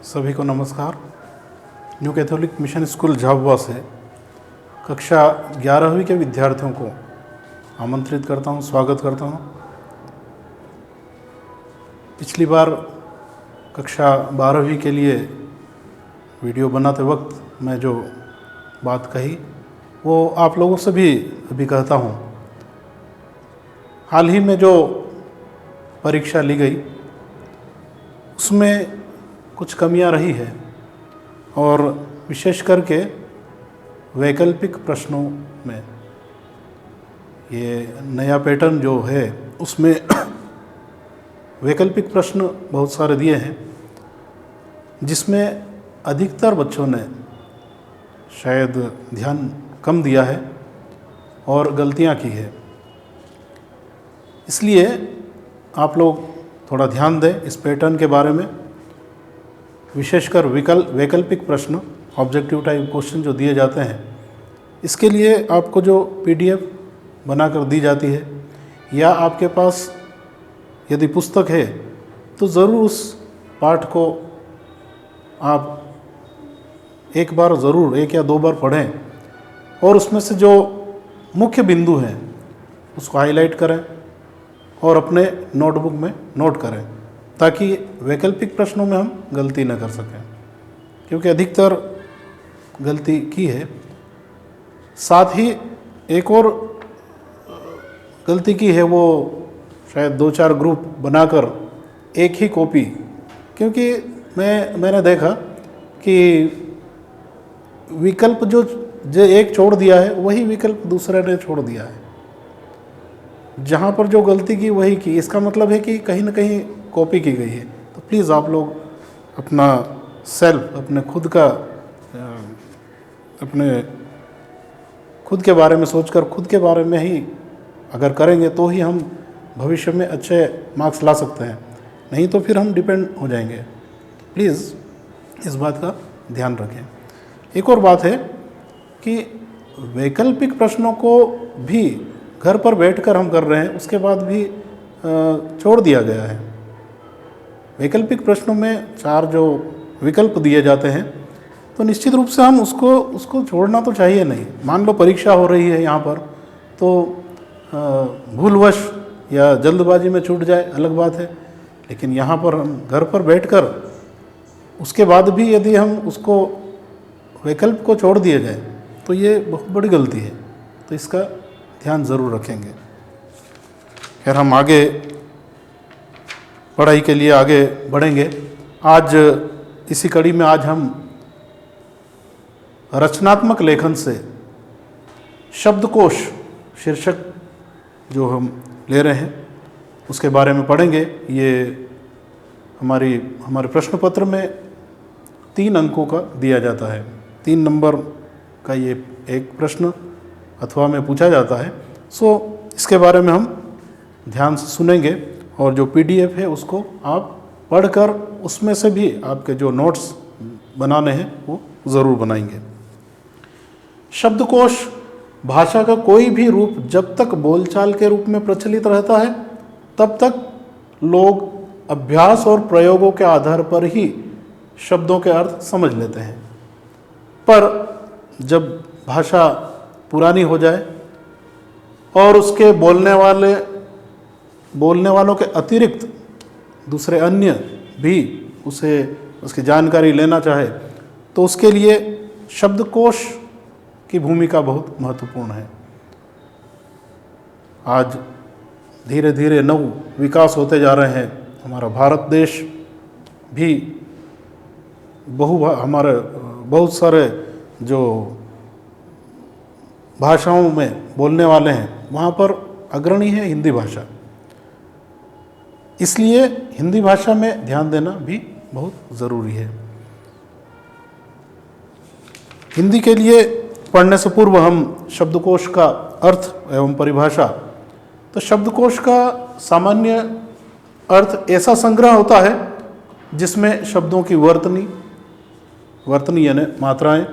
सभी को नमस्कार। New Catholic mission school Jhabua से कक्षा 11वीं के विद्यार्थियों को आमंत्रित करता हूं, स्वागत करता हूं। पिछली बार कक्षा 12वीं के लिए वीडियो बनाते वक्त मैं जो बात कही वो आप लोगों से भी अभी कहता हूं। हाल ही में जो परीक्षा ली गई उसमें कुछ कमियां रही है और विशेष करके वैकल्पिक प्रश्नों में ये नया पैटर्न जो है उसमें वैकल्पिक प्रश्न बहुत सारे दिए हैं जिसमें अधिकतर बच्चों ने शायद ध्यान कम दिया है और गलतियां की है। इसलिए आप लोग थोड़ा ध्यान दें इस पैटर्न के बारे में, विशेषकर वैकल्पिक प्रश्न, ऑब्जेक्टिव टाइप क्वेश्चन जो दिए जाते हैं। इसके लिए आपको जो पीडीएफ बनाकर दी जाती है या आपके पास यदि पुस्तक है तो ज़रूर उस पाठ को आप एक बार ज़रूर 1 या 2 बार पढ़ें और उसमें से जो मुख्य बिंदु हैं उसको हाईलाइट करें और अपने नोटबुक में नोट करें ताकि वैकल्पिक प्रश्नों में हम गलती न कर सकें, क्योंकि अधिकतर गलती की है। साथ ही एक और गलती की है, वो शायद 2-4 ग्रुप बनाकर एक ही कॉपी, क्योंकि मैंने देखा कि विकल्प जो एक छोड़ दिया है वही विकल्प दूसरे ने छोड़ दिया है। जहाँ पर जो गलती की वही की, इसका मतलब है कि कहीं ना कहीं कॉपी की गई है। तो प्लीज़ आप लोग अपना सेल्फ, अपने खुद के बारे में सोचकर खुद के बारे में ही अगर करेंगे तो ही हम भविष्य में अच्छे मार्क्स ला सकते हैं, नहीं तो फिर हम डिपेंड हो जाएंगे। प्लीज़ इस बात का ध्यान रखें। एक और बात है कि वैकल्पिक प्रश्नों को भी घर पर बैठकर हम कर रहे हैं, उसके बाद भी छोड़ दिया गया है। वैकल्पिक प्रश्नों में 4 जो विकल्प दिए जाते हैं तो निश्चित रूप से हम उसको छोड़ना तो चाहिए नहीं। मान लो परीक्षा हो रही है यहाँ पर, तो भूलवश या जल्दबाजी में छूट जाए अलग बात है, लेकिन यहाँ पर हम घर पर बैठकर उसके बाद भी यदि हम उसको वैकल्प को छोड़ दिए जाए तो ये बहुत बड़ी गलती है। तो इसका ध्यान ज़रूर रखेंगे। खैर, हम आगे पढ़ाई के लिए आगे बढ़ेंगे। आज इसी कड़ी में आज हम रचनात्मक लेखन से शब्दकोश शीर्षक जो हम ले रहे हैं उसके बारे में पढ़ेंगे। ये हमारे प्रश्न पत्र में 3 अंकों का दिया जाता है। 3 नंबर का ये एक प्रश्न अथवा में पूछा जाता है। इसके बारे में हम ध्यान से सुनेंगे और जो पीडीएफ है उसको आप पढ़कर उसमें से भी आपके जो नोट्स बनाने हैं वो ज़रूर बनाएंगे। शब्दकोश भाषा का कोई भी रूप जब तक बोलचाल के रूप में प्रचलित रहता है तब तक लोग अभ्यास और प्रयोगों के आधार पर ही शब्दों के अर्थ समझ लेते हैं। पर जब भाषा पुरानी हो जाए और उसके बोलने वालों के अतिरिक्त दूसरे अन्य भी उसकी जानकारी लेना चाहे तो उसके लिए शब्दकोश की भूमिका बहुत महत्वपूर्ण है। आज धीरे धीरे नव विकास होते जा रहे हैं। हमारा भारत देश भी हमारे बहुत सारे जो भाषाओं में बोलने वाले हैं वहाँ पर अग्रणी है हिंदी भाषा। इसलिए हिंदी भाषा में ध्यान देना भी बहुत ज़रूरी है। हिंदी के लिए पढ़ने से पूर्व हम शब्दकोश का अर्थ एवं परिभाषा। तो शब्दकोश का सामान्य अर्थ ऐसा संग्रह होता है जिसमें शब्दों की वर्तनी यानी मात्राएं,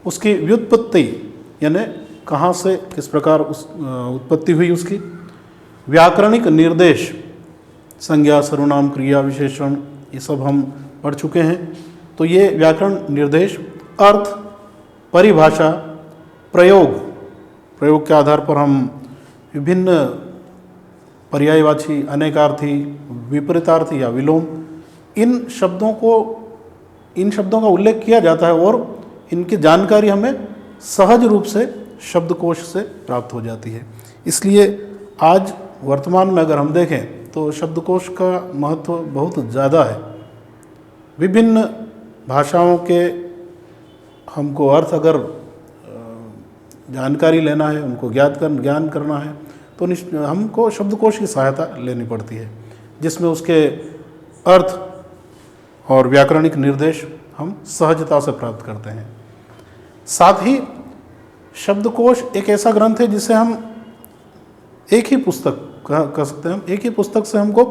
उसकी व्युत्पत्ति यानी कहाँ से किस प्रकार उत्पत्ति हुई उसकी, व्याकरणिक निर्देश, संज्ञा, सर्वनाम, क्रिया, विशेषण, ये सब हम पढ़ चुके हैं। तो ये व्याकरण निर्देश अर्थ, परिभाषा, प्रयोग के आधार पर हम विभिन्न पर्यायवाची, अनेकार्थी, विपरीतार्थी या विलोम इन शब्दों का उल्लेख किया जाता है और इनकी जानकारी हमें सहज रूप से शब्दकोश से प्राप्त हो जाती है। इसलिए आज वर्तमान में अगर हम देखें तो शब्दकोश का महत्व बहुत ज़्यादा है। विभिन्न भाषाओं के हमको अर्थ अगर जानकारी लेना है, उनको ज्ञान करना है, तो हमको शब्दकोश की सहायता लेनी पड़ती है, जिसमें उसके अर्थ और व्याकरणिक निर्देश हम सहजता से प्राप्त करते हैं। साथ ही शब्दकोश एक ऐसा ग्रंथ है जिसे हम एक ही पुस्तक कह सकते हैं, हम एक ही पुस्तक से हमको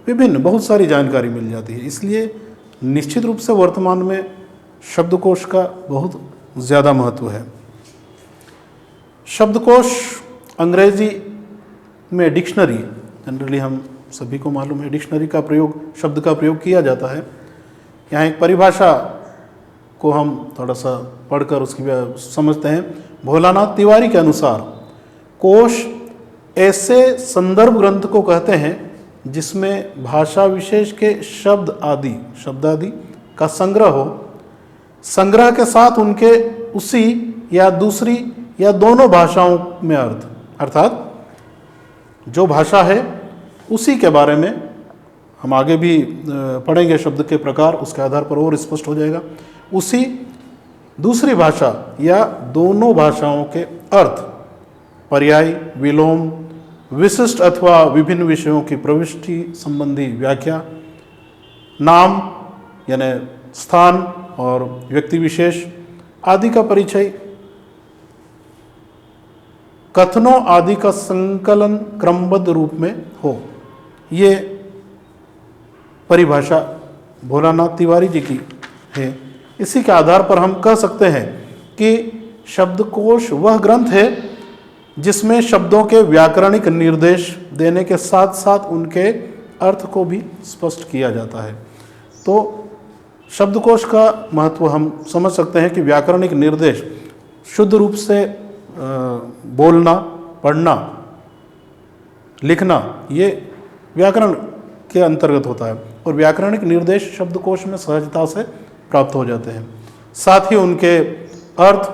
विभिन्न बहुत सारी जानकारी मिल जाती है। इसलिए निश्चित रूप से वर्तमान में शब्दकोश का बहुत ज़्यादा महत्व है। शब्दकोश अंग्रेजी में डिक्शनरी, जनरली हम सभी को मालूम है डिक्शनरी का प्रयोग, शब्द का प्रयोग किया जाता है। यहाँ एक परिभाषा को हम थोड़ा सा पढ़कर उसकी समझते हैं। भोलानाथ तिवारी के अनुसार कोश ऐसे संदर्भ ग्रंथ को कहते हैं जिसमें भाषा विशेष के शब्द आदि का संग्रह हो, संग्रह के साथ उनके उसी या दूसरी या दोनों भाषाओं में अर्थात जो भाषा है उसी के बारे में हम आगे भी पढ़ेंगे, शब्द के प्रकार उसके आधार पर और स्पष्ट हो जाएगा। उसी दूसरी भाषा या दोनों भाषाओं के अर्थ, पर्याय, विलोम, विशिष्ट अथवा विभिन्न विषयों की प्रविष्टि संबंधी व्याख्या, नाम यानी स्थान और व्यक्ति विशेष आदि का परिचय, कथनों आदि का संकलन क्रमबद्ध रूप में हो। ये परिभाषा भोलानाथ तिवारी जी की है। इसी के आधार पर हम कह सकते हैं कि शब्दकोश वह ग्रंथ है जिसमें शब्दों के व्याकरणिक निर्देश देने के साथ साथ उनके अर्थ को भी स्पष्ट किया जाता है। तो शब्दकोश का महत्व हम समझ सकते हैं कि व्याकरणिक निर्देश शुद्ध रूप से बोलना, पढ़ना, लिखना, ये व्याकरण के अंतर्गत होता है और व्याकरणिक निर्देश शब्दकोश में सहजता से प्राप्त हो जाते हैं। साथ ही उनके अर्थ,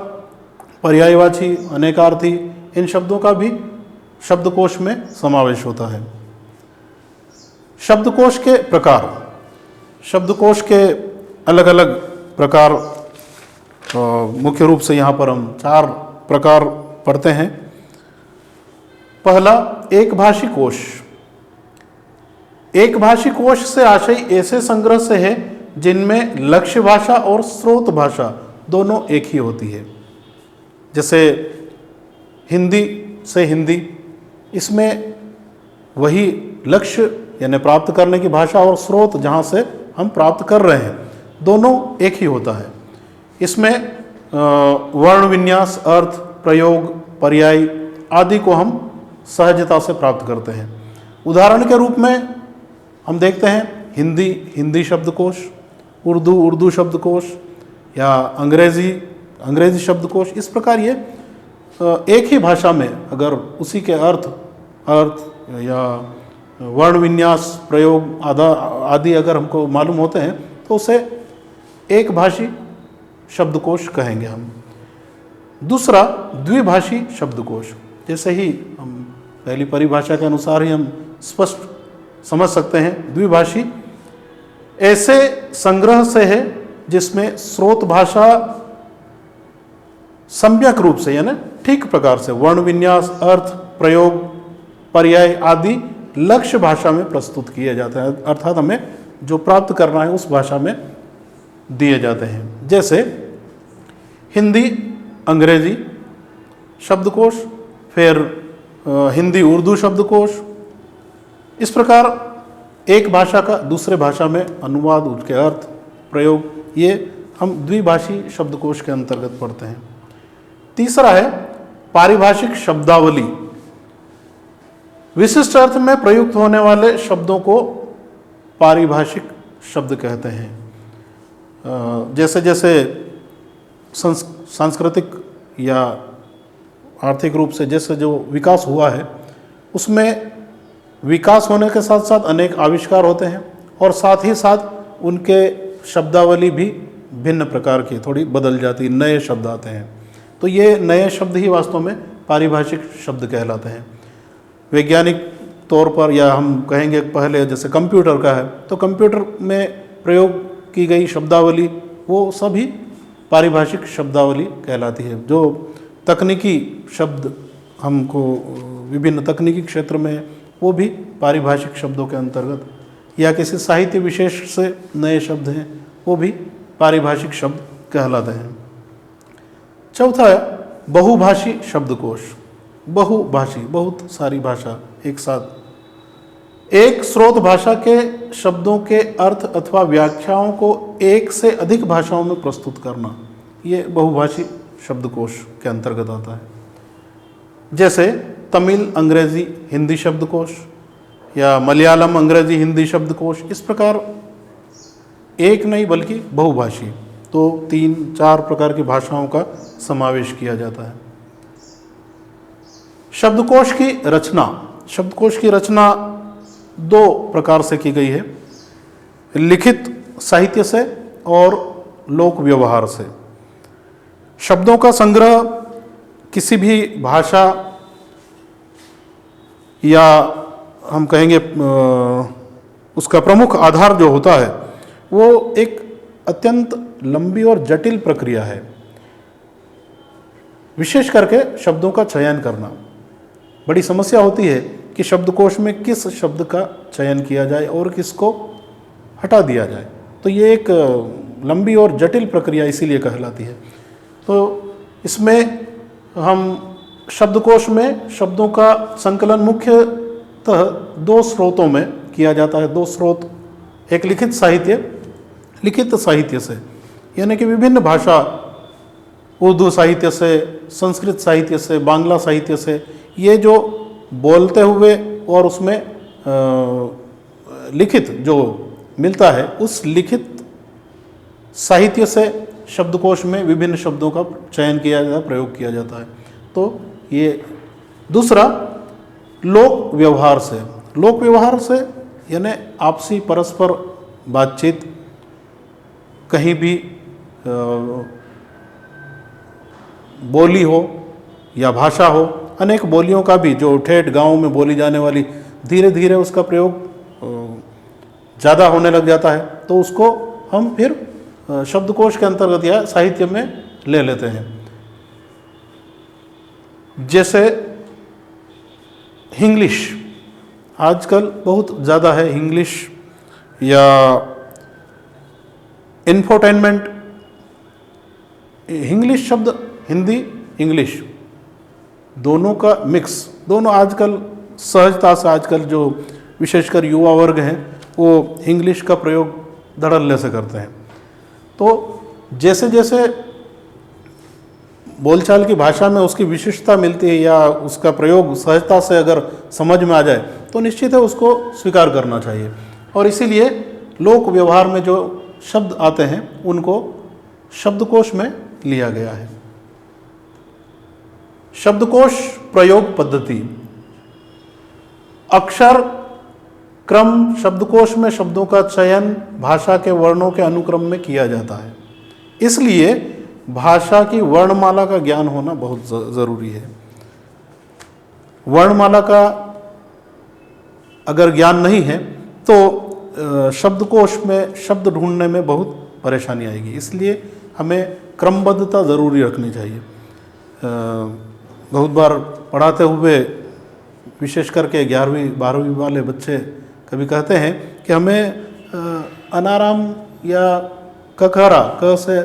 पर्यायवाची, अनेकार्थी इन शब्दों का भी शब्दकोश में समावेश होता है। शब्दकोश के प्रकार, शब्दकोश के अलग अलग प्रकार मुख्य रूप से यहाँ पर हम 4 प्रकार पढ़ते हैं। पहला, एक भाषी कोश। एक भाषी कोश से आशय ऐसे संग्रह से है जिनमें लक्ष्य भाषा और स्रोत भाषा दोनों एक ही होती है। जैसे हिंदी से हिंदी, इसमें वही लक्ष्य यानी प्राप्त करने की भाषा और स्रोत जहाँ से हम प्राप्त कर रहे हैं दोनों एक ही होता है। इसमें वर्ण विन्यास, अर्थ, प्रयोग, पर्याय आदि को हम सहजता से प्राप्त करते हैं। उदाहरण के रूप में हम देखते हैं हिंदी शब्दकोश, उर्दू शब्दकोश या अंग्रेजी शब्दकोश। इस प्रकार ये एक ही भाषा में अगर उसी के अर्थ या वर्ण विन्यास, प्रयोग आदि अगर हमको मालूम होते हैं तो उसे एक भाषी शब्दकोश कहेंगे हम। दूसरा, द्विभाषी शब्दकोश। जैसे ही हम पहली परिभाषा के अनुसार ही हम स्पष्ट समझ सकते हैं, द्विभाषी ऐसे संग्रह से है जिसमें स्रोत भाषा सम्यक रूप से यानी ठीक प्रकार से वर्ण विन्यास, अर्थ, प्रयोग, पर्याय आदि लक्ष्य भाषा में प्रस्तुत किए जाते हैं, अर्थात हमें जो प्राप्त करना है उस भाषा में दिए जाते हैं। जैसे हिंदी अंग्रेजी शब्दकोश, फिर हिंदी उर्दू शब्दकोश। इस प्रकार एक भाषा का दूसरे भाषा में अनुवाद, उसके अर्थ, प्रयोग, ये हम द्विभाषी शब्दकोश के अंतर्गत पढ़ते हैं। तीसरा है पारिभाषिक शब्दावली। विशिष्ट अर्थ में प्रयुक्त होने वाले शब्दों को पारिभाषिक शब्द कहते हैं। जैसे जैसे सांस्कृतिक या आर्थिक रूप से जैसे जो विकास हुआ है, उसमें विकास होने के साथ साथ अनेक आविष्कार होते हैं और साथ ही साथ उनके शब्दावली भी भिन्न प्रकार की थोड़ी बदल जाती, नए शब्द आते हैं। तो ये नए शब्द ही वास्तव में पारिभाषिक शब्द कहलाते हैं। वैज्ञानिक तौर पर या हम कहेंगे पहले जैसे कंप्यूटर का है, तो कंप्यूटर में प्रयोग की गई शब्दावली वो सभी पारिभाषिक शब्दावली कहलाती है। जो तकनीकी शब्द हमको विभिन्न तकनीकी क्षेत्र में, वो भी पारिभाषिक शब्दों के अंतर्गत, या किसी साहित्य विशेष से नए शब्द हैं, वो भी पारिभाषिक शब्द कहलाते हैं। चौथा है बहुभाषी शब्दकोश। बहुभाषी, बहुत सारी भाषा एक साथ, एक स्रोत भाषा के शब्दों के अर्थ अथवा व्याख्याओं को एक से अधिक भाषाओं में प्रस्तुत करना, ये बहुभाषी शब्दकोश के अंतर्गत आता है। जैसे तमिल अंग्रेजी हिंदी शब्दकोश या मलयालम अंग्रेजी हिंदी शब्दकोश, इस प्रकार एक नहीं बल्कि बहुभाषी, तो 3-4 प्रकार की भाषाओं का समावेश किया जाता है। शब्दकोश की रचना, शब्दकोश की रचना 2 प्रकार से की गई है, लिखित साहित्य से और लोक व्यवहार से। शब्दों का संग्रह किसी भी भाषा या हम कहेंगे उसका प्रमुख आधार जो होता है, वो एक अत्यंत लंबी और जटिल प्रक्रिया है। विशेष करके शब्दों का चयन करना बड़ी समस्या होती है कि शब्दकोश में किस शब्द का चयन किया जाए और किसको हटा दिया जाए। तो ये एक लंबी और जटिल प्रक्रिया इसीलिए कहलाती है। तो इसमें हम शब्दकोश में शब्दों का संकलन मुख्यतः 2 स्रोतों में किया जाता है। 2 स्रोत, एक लिखित साहित्य से, यानी कि विभिन्न भाषा, उर्दू साहित्य से, संस्कृत साहित्य से, बांग्ला साहित्य से, ये जो बोलते हुए और उसमें लिखित जो मिलता है, उस लिखित साहित्य से शब्दकोश में विभिन्न शब्दों का चयन किया जाता है, प्रयोग किया जाता है। तो ये दूसरा लोक व्यवहार से। लोक व्यवहार से यानी आपसी परस्पर बातचीत, कहीं भी बोली हो या भाषा हो, अनेक बोलियों का भी जो ठेठ गांव में बोली जाने वाली, धीरे धीरे उसका प्रयोग ज़्यादा होने लग जाता है, तो उसको हम फिर शब्दकोश के अंतर्गत या साहित्य में ले लेते हैं। जैसे इंग्लिश, आजकल बहुत ज़्यादा है इंग्लिश, या इंफोटेनमेंट। इंग्लिश शब्द, हिंदी इंग्लिश, दोनों का मिक्स, दोनों आजकल सहजता से, आजकल जो विशेषकर युवा वर्ग हैं वो इंग्लिश का प्रयोग धड़ल्ले से करते हैं। तो जैसे जैसे बोलचाल की भाषा में उसकी विशिष्टता मिलती है या उसका प्रयोग सहजता से अगर समझ में आ जाए, तो निश्चित है उसको स्वीकार करना चाहिए। और इसीलिए लोक व्यवहार में जो शब्द आते हैं उनको शब्दकोश में लिया गया है। शब्दकोश प्रयोग पद्धति। अक्षर क्रम शब्दकोश में शब्दों का चयन भाषा के वर्णों के अनुक्रम में किया जाता है। इसलिए भाषा की वर्णमाला का ज्ञान होना बहुत ज़रूरी है। वर्णमाला का अगर ज्ञान नहीं है तो शब्दकोश में शब्द ढूंढने में बहुत परेशानी आएगी। इसलिए हमें क्रमबद्धता ज़रूरी रखनी चाहिए। बहुत बार पढ़ाते हुए विशेष करके 11वीं-12वीं वाले बच्चे कभी कहते हैं कि हमें अनाराम या कखरा, क से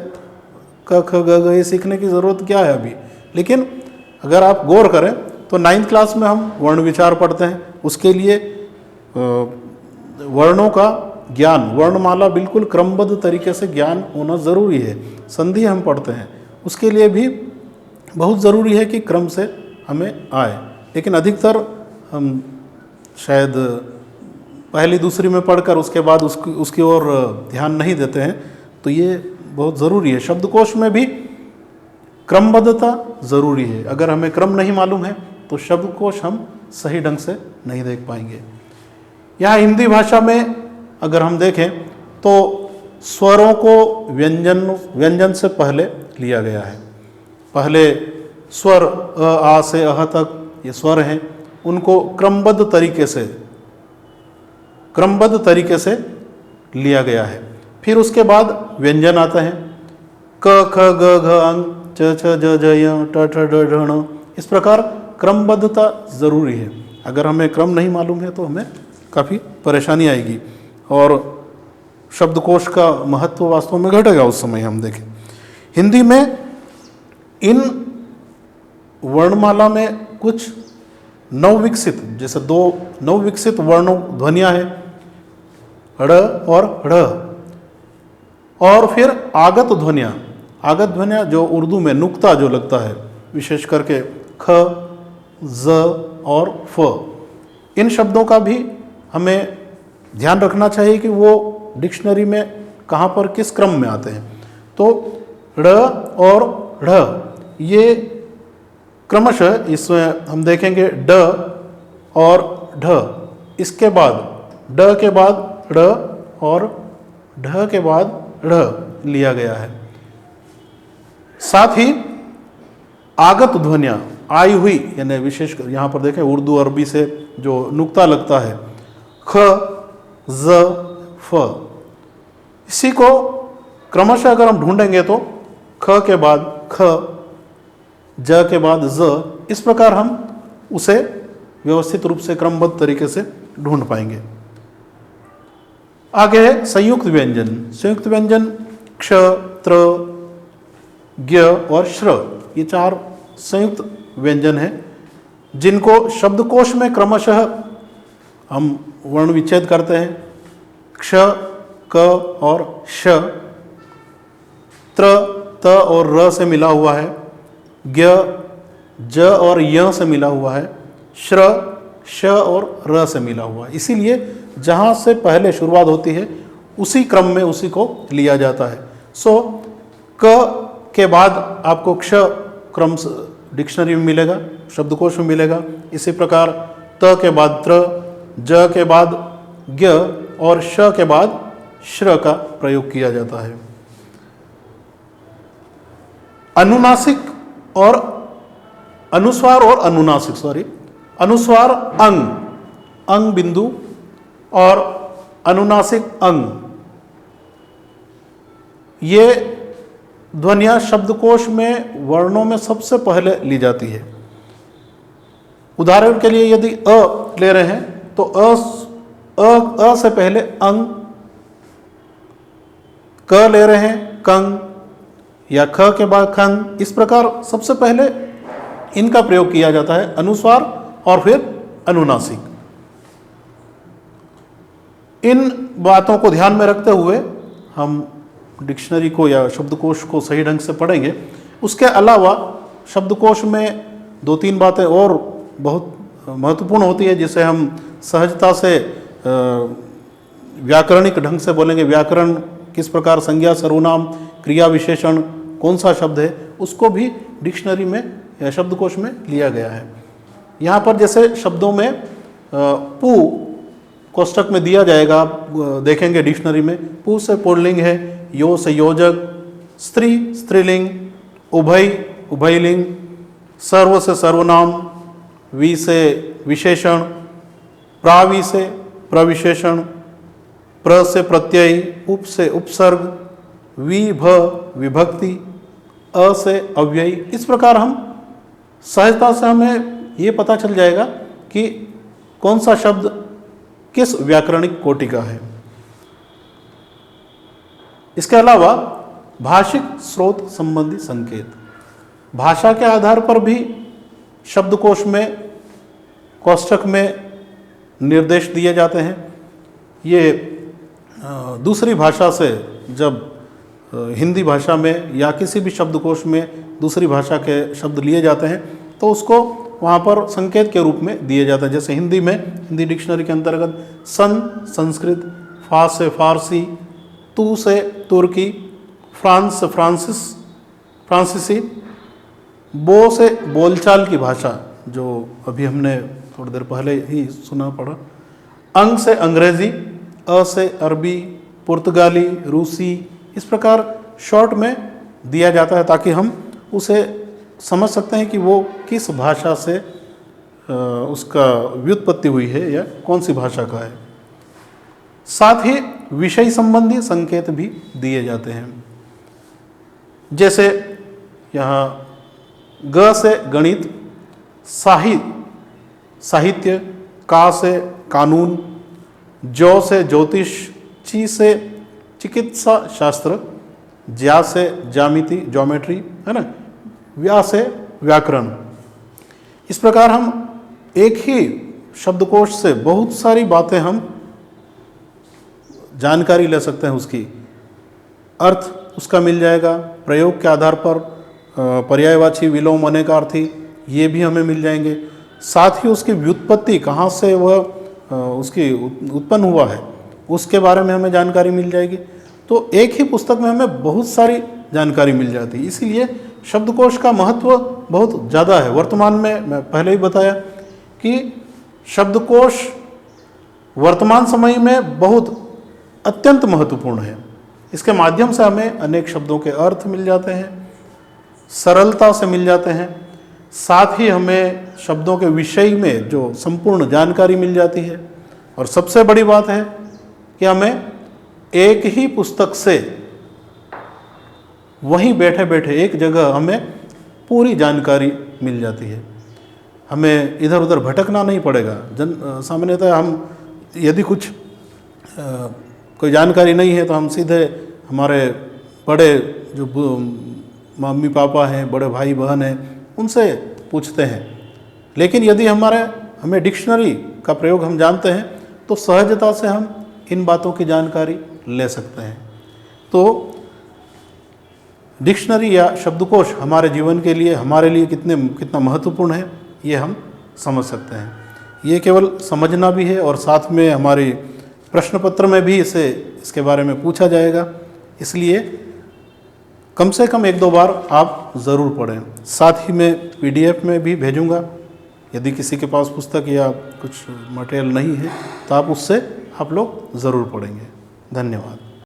क ख ग घ ये सीखने की ज़रूरत क्या है अभी। लेकिन अगर आप गौर करें तो 9th क्लास में हम वर्ण विचार पढ़ते हैं, उसके लिए वर्णों का ज्ञान, वर्णमाला बिल्कुल क्रमबद्ध तरीके से ज्ञान होना ज़रूरी है। संधि हम पढ़ते हैं, उसके लिए भी बहुत ज़रूरी है कि क्रम से हमें आए। लेकिन अधिकतर हम शायद पहली दूसरी में पढ़कर उसके बाद उसकी ओर ध्यान नहीं देते हैं। तो ये बहुत ज़रूरी है। शब्दकोश में भी क्रमबद्धता ज़रूरी है। अगर हमें क्रम नहीं मालूम है तो शब्दकोश हम सही ढंग से नहीं देख पाएंगे। यहाँ हिंदी भाषा में अगर हम देखें तो स्वरों को व्यंजन से पहले लिया गया है। पहले स्वर अ आ से अह तक ये स्वर हैं, उनको क्रमबद्ध तरीके से लिया गया है। फिर उसके बाद व्यंजन आते हैं, क ख ग घ अंग च छ ज ज य ट ठ ड ढ ण। इस प्रकार क्रमबद्धता ज़रूरी है। अगर हमें क्रम नहीं मालूम है तो हमें काफ़ी परेशानी आएगी और शब्दकोश का महत्व वास्तव में घटेगा उस समय। हम देखें हिंदी में इन वर्णमाला में कुछ नवविकसित, जैसे 2 नवविकसित वर्ण ध्वनियाँ हैं, ड़ और ढ़, और फिर आगत ध्वनियाँ जो उर्दू में नुक्ता जो लगता है, विशेष करके ख, ज और फ। इन शब्दों का भी हमें ध्यान रखना चाहिए कि वो डिक्शनरी में कहाँ पर किस क्रम में आते हैं। तो ड़ और ढ़ ये क्रमशः इसमें हम देखेंगे ड और ढ, इसके बाद ड के बाद ड़ और ढ के बाद ढ़ लिया गया है। साथ ही आगत ध्वनियाँ आई हुई, यानी विशेषकर यहाँ पर देखें उर्दू अरबी से जो नुक्ता लगता है ख, ज, फ, इसी को क्रमशः अगर हम ढूंढेंगे तो ख के बाद ख, ज के बाद ज, इस प्रकार हम उसे व्यवस्थित रूप से क्रमबद्ध तरीके से ढूंढ पाएंगे। आगे है संयुक्त व्यंजन क्ष, त्र, ज्ञ और श्र। ये 4 संयुक्त व्यंजन हैं जिनको शब्दकोश में क्रमशः हम वर्ण विच्छेद करते हैं। क्ष, क और श, त्र, त और र से मिला हुआ है, ज्ञ, ज और य से मिला हुआ है, श्र, श और र से मिला हुआ है। इसीलिए जहाँ से पहले शुरुआत होती है उसी क्रम में उसी को लिया जाता है। सो क के बाद आपको क्ष क्रम डिक्शनरी में मिलेगा, शब्दकोश में मिलेगा। इसी प्रकार त के बाद त्र, ज के बाद ज्ञ और श के बाद श्र का प्रयोग किया जाता है। अनुनासिक और अनुस्वार और अनुनासिक अनुस्वार अंग बिंदु और अनुनासिक अंग, ये ध्वनियाँ शब्दकोश में वर्णों में सबसे पहले ली जाती है। उदाहरण के लिए यदि अ ले रहे हैं तो अ से पहले अंग, क ले रहे हैं कंग, या ख के बाद खंग। इस प्रकार सबसे पहले इनका प्रयोग किया जाता है, अनुस्वार और फिर अनुनासिक। इन बातों को ध्यान में रखते हुए हम डिक्शनरी को या शब्दकोश को सही ढंग से पढ़ेंगे। उसके अलावा शब्दकोश में 2-3 बातें और बहुत महत्वपूर्ण होती है जिसे हम सहजता से व्याकरणिक ढंग से बोलेंगे। व्याकरण किस प्रकार, संज्ञा, सर्वनाम, क्रिया, विशेषण, कौन सा शब्द है, उसको भी डिक्शनरी में या शब्दकोश में लिया गया है। यहाँ पर जैसे शब्दों में पु कोष्टक में दिया जाएगा, आप देखेंगे डिक्शनरी में, पु से पुल्लिंग है, यो से योजक, स्त्री स्त्रीलिंग, उभय उभयलिंग, सर्व से सर्वनाम, वि से विशेषण, प्रावि से प्रविशेषण, प्र से प्रत्यय, उप से उपसर्ग, वि भ विभक्ति, अ से अव्ययी। इस प्रकार हम सहजता से हमें ये पता चल जाएगा कि कौन सा शब्द किस व्याकरणिक कोटि का है। इसके अलावा भाषिक स्रोत संबंधी संकेत, भाषा के आधार पर भी शब्दकोश में कोष्टक में निर्देश दिए जाते हैं। ये दूसरी भाषा से जब हिंदी भाषा में या किसी भी शब्दकोश में दूसरी भाषा के शब्द लिए जाते हैं तो उसको वहाँ पर संकेत के रूप में दिए जाते हैं। जैसे हिंदी में, हिंदी डिक्शनरी के अंतर्गत सन संस्कृत, फा से फारसी, तू से तुर्की, फ्रांसीसी, बो से बोलचाल की भाषा, जो अभी हमने थोड़ी देर पहले ही सुना पढ़ा। अंग से अंग्रेज़ी, अ से अरबी, पुर्तगाली, रूसी, इस प्रकार शॉर्ट में दिया जाता है ताकि हम उसे समझ सकते हैं कि वो किस भाषा से उसका व्युत्पत्ति हुई है या कौन सी भाषा का है। साथ ही विषय संबंधी संकेत भी दिए जाते हैं, जैसे यहाँ ग से गणित, साहित्य, का से कानून, जो से ज्योतिष, ची से चिकित्सा शास्त्र, ज्या से ज्योमेट्री, है ना, व्या से व्याकरण। इस प्रकार हम एक ही शब्दकोश से बहुत सारी बातें हम जानकारी ले सकते हैं। उसकी अर्थ उसका मिल जाएगा, प्रयोग के आधार पर पर्यायवाची, विलोम, अनेकार्थी, ये भी हमें मिल जाएंगे। साथ ही उसकी व्युत्पत्ति, कहाँ से वह उसकी उत्पन्न हुआ है, उसके बारे में हमें जानकारी मिल जाएगी। तो एक ही पुस्तक में हमें बहुत सारी जानकारी मिल जाती है। इसीलिए शब्दकोश का महत्व बहुत ज़्यादा है। वर्तमान में मैं पहले ही बताया कि शब्दकोश वर्तमान समय में बहुत अत्यंत महत्वपूर्ण है। इसके माध्यम से हमें अनेक शब्दों के अर्थ मिल जाते हैं, सरलता से मिल जाते हैं। साथ ही हमें शब्दों के विषय में जो संपूर्ण जानकारी मिल जाती है। और सबसे बड़ी बात है कि हमें एक ही पुस्तक से वहीं बैठे बैठे एक जगह हमें पूरी जानकारी मिल जाती है। हमें इधर उधर भटकना नहीं पड़ेगा। सामान्यतः हम यदि कुछ कोई जानकारी नहीं है तो हम सीधे हमारे बड़े जो मम्मी पापा हैं, बड़े भाई बहन हैं, उनसे पूछते हैं। लेकिन यदि हमें डिक्शनरी का प्रयोग हम जानते हैं तो सहजता से हम इन बातों की जानकारी ले सकते हैं। तो डिक्शनरी या शब्दकोश हमारे जीवन के लिए, हमारे लिए कितना महत्वपूर्ण है, ये हम समझ सकते हैं। ये केवल समझना भी है और साथ में हमारी प्रश्न पत्र में भी इसके बारे में पूछा जाएगा। इसलिए कम से कम 1-2 बार आप ज़रूर पढ़ें। साथ ही मैं PDF में भी भेजूँगा। यदि किसी के पास पुस्तक या कुछ मटेरियल नहीं है तो आप उससे आप लोग ज़रूर पढ़ेंगे। धन्यवाद।